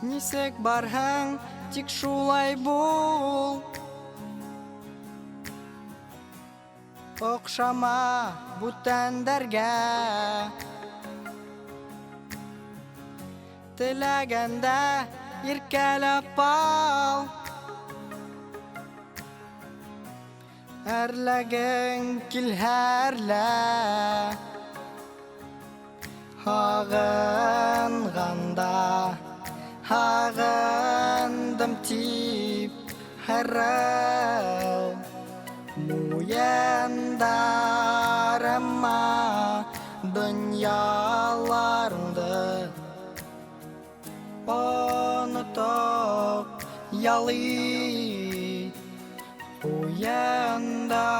Нисек барһаң, тик шулай бул. Оқшама бүтәндәргә, теләгәндә иркәләп ал. Әрләгең килһәрлә, һағынғанда һағындым тип һәрәү. Муендарыма дөньяларыңды онытып ялый. Уендарымда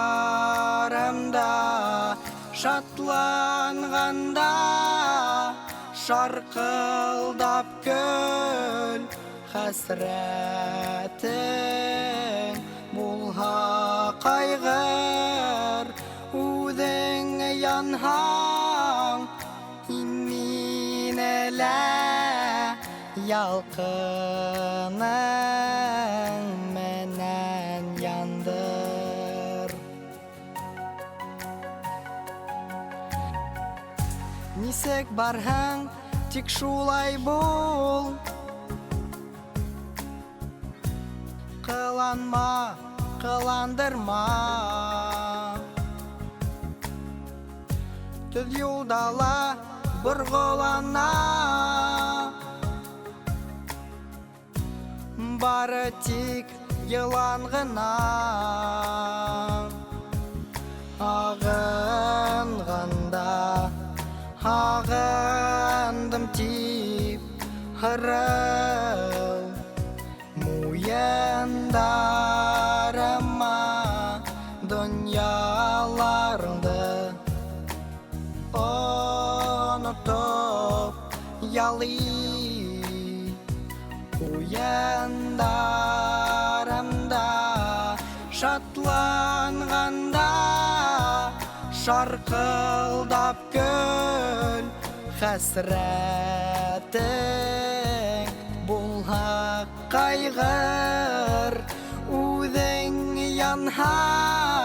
шатланганда шаркылдап көл. Хәсрәтең булһа кайгыр, үҙең янһаң, минелә ялҡының менән яндыр. Нисек барһаң, тик шулай бул. Кыланма, кыландырма, төҙ юлдала борғолана. Бары тик йылан ғына, ағынғанда ағындым тип һырау. Муендарыма дөньяларыңды онотоп ялый. Уендарымда шатланганда шаркылдап көл. Хәсрәтең булһа, кайгыр, үҙең янһаң,